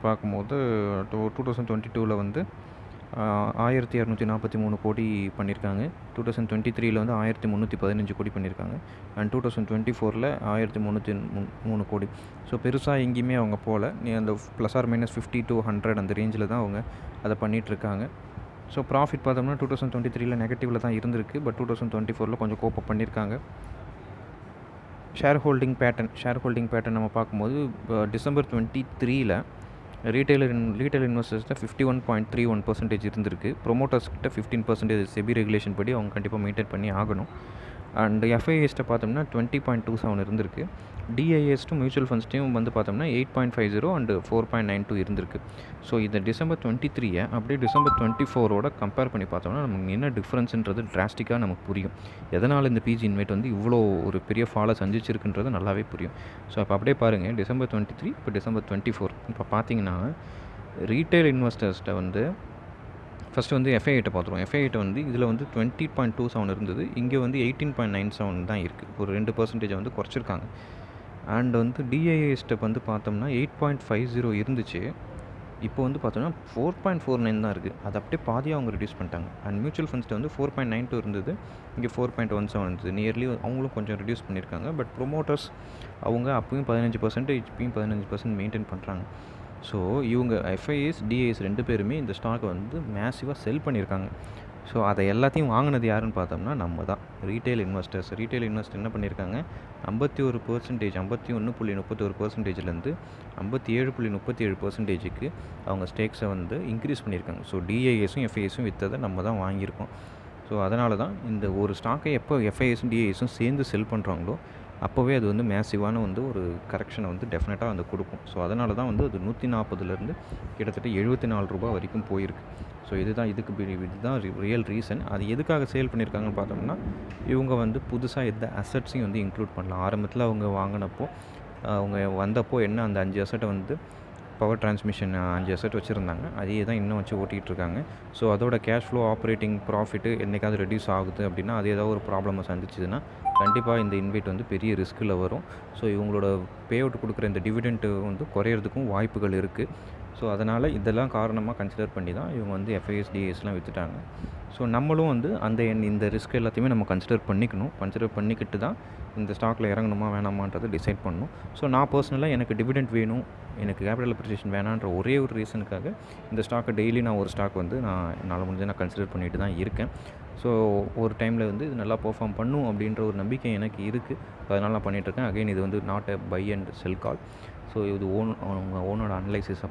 பார்க்கும்போது 2022ல் வந்து 1243 கோடி பண்ணியிருக்காங்க. 2023ல் வந்து 1315 கோடி பண்ணியிருக்காங்க. அண்ட் 2024ல் 1303 கோடி. ஸோ பெருசாக எங்கேயுமே அவங்க போகல. அந்த ப்ளஸ் ஆர் மைனஸ் 50 to 100 அந்த ரேஞ்சில் தான் அவங்க அதை பண்ணிகிட்ருக்காங்க. ஸோ ப்ராஃபிட் பார்த்தோம்னா 2023ல் நெகட்டிவில் தான் இருந்திருக்கு. பட் 2024ல் கொஞ்சம் கோப்பப் பண்ணியிருக்காங்க. ஷேர் ஹோல்டிங் பேட்டர்ன் நம்ம பார்க்கும்போது டிசம்பர் 23ல் ரீட்டைல் இன்வெஸ்டர்ஸ்கிட்ட 51.31% இருந்திருக்கு. ப்ரொமோட்டர்ஸ்கிட்ட 15% செபி ரெகுலேஷன் படி அவங்க கண்டிப்பாக மெயின்டைன் பண்ணி ஆகணும். அண்ட் எஃப்ஐஎஸ்ட்டை பார்த்தோம்னா 20.27 இருந்திருக்கு. டிஐஎஸ்ட்டும் மியூச்சுவல் ஃபண்ட்ஸ்ட்டையும் வந்து பார்த்தோம்னா 8.50 அண்ட் 4.92 இருந்திருக்கு. ஸோ இந்த டிசம்பர் 23 அப்படியே டிசம்பர் 24ஓட கம்பேர் பண்ணி பார்த்தோம்னா நமக்கு என்ன டிஃப்ரென்ஸுன்றது டிராஸ்டிக்காக நமக்கு புரியும். எதனால் இந்த பிஜி இன்வைட் வந்து இவ்வளோ ஒரு பெரிய ஃபாலை சந்திச்சிருக்குன்றது நல்லாவே புரியும். ஸோ அப்போ அப்படியே பாருங்கள், டிசம்பர் 23 இப்போ டிசம்பர் 24 இப்போ பார்த்தீங்கன்னா ரீட்டைல் இன்வெஸ்டர்ஸ்கிட்ட வந்து ஃபஸ்ட்டு வந்து எஃப்ஐஐட்டை பார்த்துருவோம். எஃப்ஐஐட்டை வந்து இதில் வந்து 20.27 இருந்தது, இங்கே வந்து 18.97 தான் இருக்குது. ஒரு 2% வந்து குறைச்சிருக்காங்க. அண்ட் வந்து டிஐஎஸ்ட்டை வந்து பார்த்தோம்னா 8.50 இருந்துச்சு, இப்போ வந்து பார்த்தோம்னா 4.49 தான் இருக்குது. அது அப்படியே பாதியாக அவங்க ரெடியூஸ் பண்ணிட்டாங்க. அண்ட் மியூச்சுவல் ஃபண்ட்ஸ்ட்டு வந்து 4.92 இருந்தது, இங்கே 4.17 இருந்தது. நியர்லி அவங்களும் கொஞ்சம் ரெடியூஸ் பண்ணியிருக்காங்க. பட் ப்ரொமோட்டர்ஸ் அவங்க அப்பயும் 15%, இப்பயும் 15% மெயின்டைன் பண்ணுறாங்க. ஸோ இவங்க எஃப்ஐஎஸ், டிஐஎஸ் 2 பேருமே இந்த ஸ்டாக்கை வந்து மேசிவாக செல் பண்ணியிருக்காங்க. ஸோ அதை எல்லாத்தையும் வாங்கினது யாருன்னு பார்த்தோம்னா நம்ம தான், ரீட்டைல் இன்வெஸ்டர் என்ன பண்ணியிருக்காங்க, 51%, 51.31%லேருந்து 57.37%க்கு அவங்க ஸ்டேக்ஸை வந்து இன்க்ரீஸ் பண்ணியிருக்காங்க. ஸோ டிஐஎஸும் எஃப்ஐஎஸும் விற்றதை நம்ம தான் வாங்கியிருக்கோம். ஸோ அதனால தான் இந்த ஒரு ஸ்டாக்கை எப்போ எஃப்ஐஎஸும் டிஐஎஸும் சேர்ந்து செல் பண்ணுறாங்களோ அப்போவே அது வந்து மேசிவான வந்து ஒரு கரெக்ஷனை வந்து டெஃபினட்டாக வந்து கொடுக்கும். ஸோ அதனால தான் வந்து அது 140லேருந்து கிட்டத்தட்ட ₹74 வரைக்கும் போயிருக்கு. ஸோ இதுதான் ரியல் ரீசன். அது எதுக்காக சேல் பண்ணியிருக்காங்கன்னு பார்த்தோம்னா, இவங்க வந்து புதுசாக எந்த அசட்ஸையும் வந்து இன்க்ளூட் பண்ணலாம். ஆரம்பத்தில் அவங்க வாங்கினப்போ அவங்க வந்தப்போ என்ன அந்த 5 அசட்டை வந்து பவர் டிரான்ஸ்மிஷன் 5 அசட் வச்சுருந்தாங்க, அதையே தான் இன்னும் வச்சு ஓட்டிகிட்ருக்காங்க. ஸோ அதோட கேஷ் ஃப்ளோ, ஆப்ரேட்டிங் ப்ராஃபிட்டு என்றைக்காவது ரெடியூஸ் ஆகுது அப்படின்னா, அது ஏதாவது ஒரு ப்ராப்ளமை சந்திச்சுதுன்னா கண்டிப்பாக இந்த இன்வைட் வந்து பெரிய ரிஸ்கில் வரும். ஸோ இவங்களோட பே அவுட் கொடுக்குற இந்த டிவிடெண்ட்டு வந்து குறையிறதுக்கும் வாய்ப்புகள் இருக்குது. ஸோ அதனால் இதெல்லாம் காரணமாக கன்சிடர் பண்ணி தான் இவங்க வந்து எஃப்ஐஎஸ், டிஐஎஸ்லாம் விற்றுட்டாங்க. ஸோ நம்மளும் வந்து இந்த ரிஸ்க் எல்லாத்தையுமே நம்ம கன்சிடர் பண்ணிக்கிட்டு தான் இந்த ஸ்டாக்கில் இறங்கணுமா வேணாமான்றதை டிசைட் பண்ணணும். ஸோ நான் பர்சனலாக எனக்கு டிவிடெண்ட் வேணும், எனக்கு கேபிட்டல் அப்ரிசியேஷன் வேணான்ற ஒரே ஒரு ரீசனுக்காக இந்த ஸ்டாக்கை டெய்லி நான் ஒரு ஸ்டாக் வந்து என்னால் முடிஞ்ச நான் கன்சிடர் பண்ணிட்டு தான் இருக்கேன். ஸோ ஒரு டைமில் வந்து இது நல்லா பெர்ஃபார்ம் பண்ணும் அப்படின்ற ஒரு நம்பிக்கை எனக்கு இருக்குது. அதனால் நான் பண்ணிகிட்ருக்கேன். அகைன் இது வந்து not a buy and sell call. So இது ஓனோட அனலைசிஸை